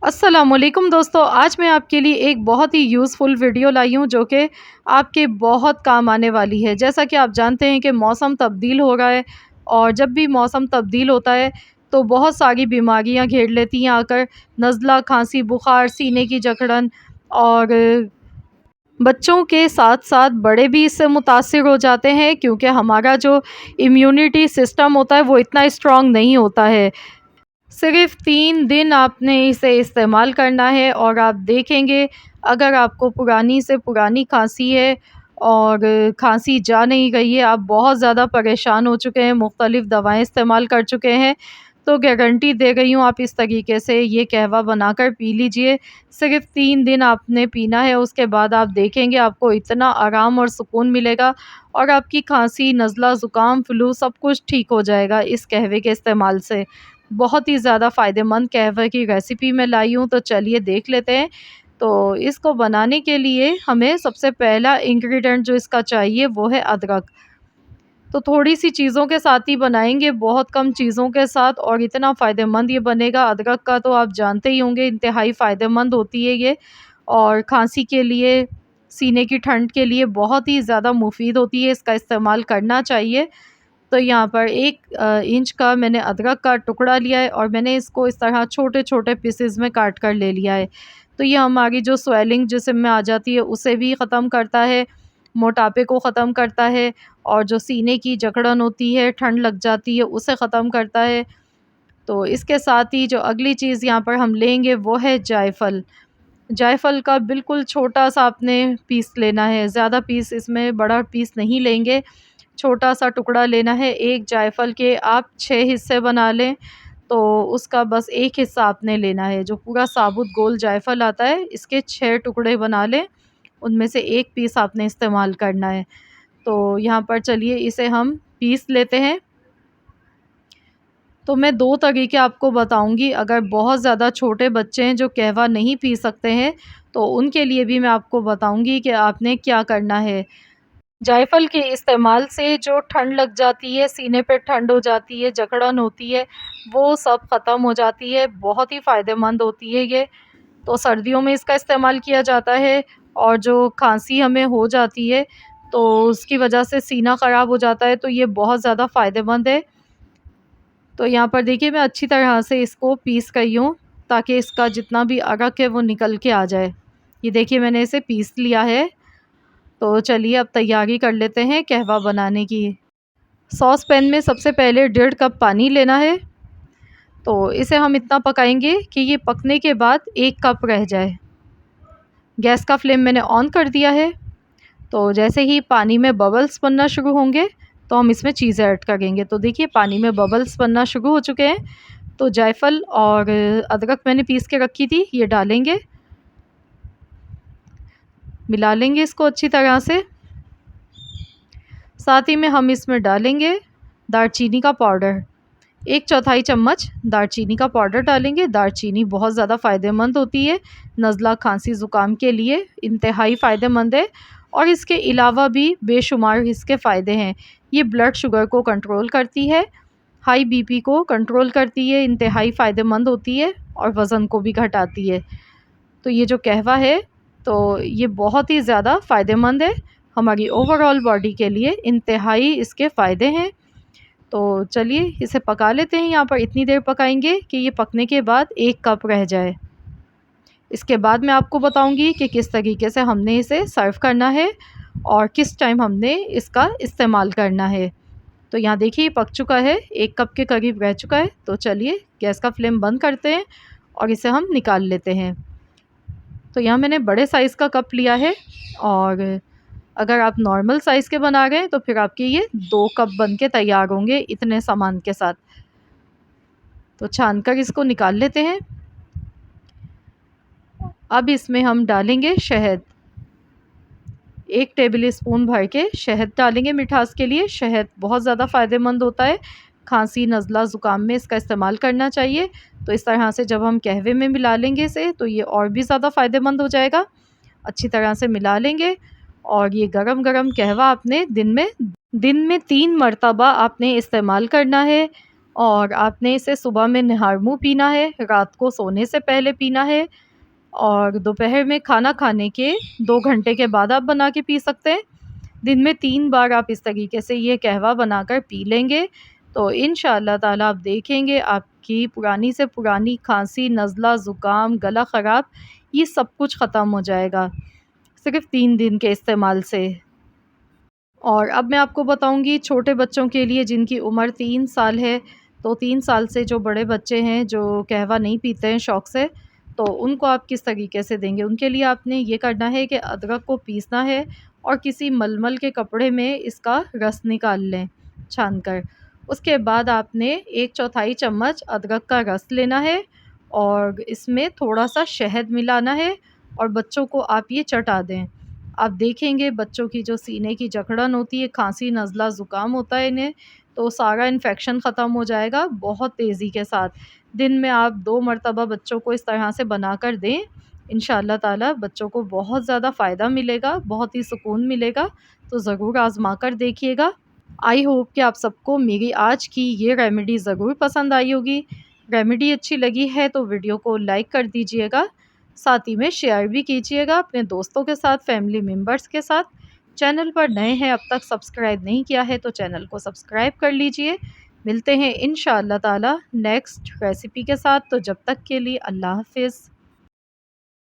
अस्सलामुअलैकुम दोस्तों, आज मैं आपके लिए एक बहुत ही यूज़फुल वीडियो लाई हूँ जो कि आपके बहुत काम आने वाली है। जैसा कि आप जानते हैं कि मौसम तब्दील हो रहा है और जब भी मौसम तब्दील होता है तो बहुत सारी बीमारियाँ घेर लेती हैं आकर। नज़ला, खांसी, बुखार, सीने की जकड़न और बच्चों के साथ-साथ बड़े भी इससे मुतासिर हो जाते हैं क्योंकि हमारा जो इम्यूनिटी सिस्टम होता है वो इतना स्ट्रॉन्ग नहीं होता है। सिर्फ़ 3 दिन आपने इसे इस्तेमाल करना है और आप देखेंगे, अगर आपको पुरानी से पुरानी खाँसी है और खाँसी जा नहीं रही है, आप बहुत ज़्यादा परेशान हो चुके हैं, मुख्तलिफ़ दवाएँ इस्तेमाल कर चुके हैं, तो गारंटी दे रही हूँ आप इस तरीके से ये कहवा बनाकर पी लीजिए। सिर्फ़ 3 दिन आपने पीना है, उसके बाद आप देखेंगे आपको इतना आराम और सुकून मिलेगा और आपकी खाँसी, नज़ला, ज़ुकाम, फ्लू सब कुछ ठीक हो जाएगा इस कहवे के इस्तेमाल से। बहुत ही ज़्यादा फ़ायदेमंद कहवे की रेसिपी मैं लाई हूँ, तो चलिए देख लेते हैं। तो इसको बनाने के लिए हमें सबसे पहला इंग्रीडिएंट जो इसका चाहिए वो है अदरक। तो थोड़ी-सी चीज़ों के साथ ही बनाएँगे, बहुत कम चीज़ों के साथ, और इतना फ़ायदेमंद ये बनेगा। अदरक का तो आप जानते ही होंगे, इंतहाई फ़ायदेमंद होती है ये, और खाँसी के लिए, सीने की ठंड के लिए बहुत ही ज़्यादा मुफ़ीद होती है, इसका इस्तेमाल करना चाहिए। तो यहाँ पर 1 इंच का मैंने अदरक का टुकड़ा लिया है और मैंने इसको इस तरह छोटे-छोटे पीसेज़ में काट कर ले लिया है। तो ये हमारी जो स्वेलिंग जिस्म में आ जाती है उसे भी ख़त्म करता है, मोटापे को ख़त्म करता है, और जो सीने की जकड़न होती है, ठंड लग जाती है, उसे ख़त्म करता है। तो इसके साथ ही जो अगली चीज़ यहाँ पर हम लेंगे वो है जायफ़ल। जायफ़ल का बिल्कुल छोटा-सा आपने पीस लेना है, ज़्यादा पीस, इसमें बड़ा पीस नहीं लेंगे, छोटा-सा टुकड़ा लेना है। एक जायफ़ल के आप 6 हिस्से बना लें, तो उसका बस 1 हिस्सा आपने लेना है। जो पूरा साबुत गोल जायफ़ल आता है, इसके 6 टुकड़े बना लें, उनमें से 1 पीस आपने इस्तेमाल करना है। तो यहाँ पर चलिए इसे हम पीस लेते हैं। तो मैं 2 तरीके आपको बताऊँगी, अगर बहुत ज़्यादा छोटे बच्चे हैं जो कहवा नहीं पी सकते हैं, तो उनके लिए भी मैं आपको बताऊँगी कि आपने क्या करना है। जायफ़ल के इस्तेमाल से जो ठंड लग जाती है, सीने पे ठंड हो जाती है, जकड़न होती है, वो सब ख़त्म हो जाती है, बहुत ही फ़ायदेमंद होती है ये। तो सर्दियों में इसका इस्तेमाल किया जाता है, और जो खाँसी हमें हो जाती है, तो उसकी वजह से सीना ख़राब हो जाता है, तो ये बहुत ज़्यादा फ़ायदेमंद है। तो यहाँ पर देखिए मैं अच्छी तरह से इसको पीस गई हूँ, ताकि इसका जितना भी अरक है वो निकल के आ जाए। ये देखिए मैंने इसे पीस लिया है। तो चलिए अब तैयारी कर लेते हैं कहवा बनाने की। सॉस पैन में सबसे पहले 1.5 कप पानी लेना है। तो इसे हम इतना पकाएंगे कि ये पकने के बाद 1 कप रह जाए। गैस का फ्लेम मैंने ऑन कर दिया है। तो जैसे ही पानी में बबल्स बनना शुरू होंगे, तो हम इसमें चीज़ें ऐड करेंगे। तो देखिए पानी में बबल्स बनना शुरू हो चुके हैं। तो जायफ़ल और अदरक मैंने पीस के रखी थी, ये डालेंगे, मिला लेंगे इसको अच्छी तरह से। साथ ही में हम इसमें डालेंगे दालचीनी का पाउडर, 1/4 चम्मच दालचीनी का पाउडर डालेंगे। दालचीनी बहुत ज़्यादा फ़ायदेमंद होती है, नज़ला, खांसी, ज़ुकाम के लिए इंतहाई फ़ायदेमंद है, और इसके अलावा भी बेशुमार इसके फ़ायदे हैं। ये ब्लड शुगर को कंट्रोल करती है, हाई बीपी को कंट्रोल करती है, इंतहाई फ़ायदेमंद होती है, और वज़न को भी घटाती है। तो ये जो कहवा है, तो ये बहुत ही ज़्यादा फ़ायदेमंद है, हमारी ओवरऑल बॉडी के लिए इंतहाई इसके फ़ायदे हैं। तो चलिए इसे पका लेते हैं। यहाँ पर इतनी देर पकाएंगे कि ये पकने के बाद 1 कप रह जाए। इसके बाद मैं आपको बताऊंगी कि किस तरीके से हमने इसे सर्व करना है और किस टाइम हमने इसका इस्तेमाल करना है। तो यहाँ देखिए पक चुका है, 1 कप के करीब रह चुका है। तो चलिए गैस का फ्लेम बंद करते हैं और इसे हम निकाल लेते हैं। तो यहाँ मैंने बड़े साइज़ का कप लिया है, और अगर आप नॉर्मल साइज़ के बना रहे हैं तो फिर आपके ये 2 कप बन के तैयार होंगे इतने सामान के साथ। तो छान कर इसको निकाल लेते हैं। अब इसमें हम डालेंगे शहद, 1 टेबल स्पून भर के शहद डालेंगे मिठास के लिए। शहद बहुत ज़्यादा फ़ायदेमंद होता है, खांसी, नज़ला, ज़ुकाम में इसका इस्तेमाल करना चाहिए। तो इस तरह से जब हम कहवे में मिला लेंगे इसे, तो ये और भी ज़्यादा फ़ायदेमंद हो जाएगा। अच्छी तरह से मिला लेंगे, और ये गरम-गरम कहवा आपने दिन में 3 मरतबा आपने इस्तेमाल करना है। और आपने इसे सुबह में निहार मुँह पीना है, रात को सोने से पहले पीना है और दोपहर में खाना खाने के 2 घंटे के बाद आप बना के पी सकते हैं। दिन में 3 बार आप इस तरीके से ये कहवा बनाकर पी लेंगे, तो इंशाअल्लाह ताला आप देखेंगे आपकी पुरानी से पुरानी खाँसी, नज़ला, ज़ुकाम, गला ख़राब ये सब कुछ ख़त्म हो जाएगा, सिर्फ़ 3 दिन के इस्तेमाल से। और अब मैं आपको बताऊँगी छोटे बच्चों के लिए जिनकी उम्र 3 साल है, तो 3 साल से जो बड़े बच्चे हैं, जो कहवा नहीं पीते हैं शौक़ से, तो उनको आप किस तरीके से देंगे। उनके लिए आपने ये करना है कि अदरक को पीसना है और किसी मलमल के कपड़े में इसका रस निकाल लें, छान कर। उसके बाद आपने 1/4 चम्मच अदरक का रस लेना है और इसमें थोड़ा-सा शहद मिलाना है और बच्चों को आप ये चटा दें। आप देखेंगे बच्चों की जो सीने की जकड़न होती है, खाँसी, नज़ला, ज़ुकाम होता है इन्हें, तो सारा इन्फेक्शन ख़त्म हो जाएगा बहुत तेज़ी के साथ। दिन में आप 2 मरतबा बच्चों को इस तरह से बनाकर दें, इंशाअल्लाह ताला बच्चों को बहुत ज़्यादा फ़ायदा मिलेगा, बहुत ही सुकून मिलेगा, तो ज़रूर आज़मा कर देखिएगा। आई होप कि आप सबको मेरी आज की ये रेमेडी ज़रूर पसंद आई होगी। रेमेडी अच्छी लगी है तो वीडियो को लाइक कर दीजिएगा, साथ ही में शेयर भी कीजिएगा अपने दोस्तों के साथ, फैमिली मेम्बर्स के साथ। चैनल पर नए हैं, अब तक सब्सक्राइब नहीं किया है तो चैनल को सब्सक्राइब कर लीजिए। मिलते हैं इंशाअल्लाह ताला नेक्स्ट रेसिपी के साथ, तो जब तक के लिए अल्लाह हाफ़िज़।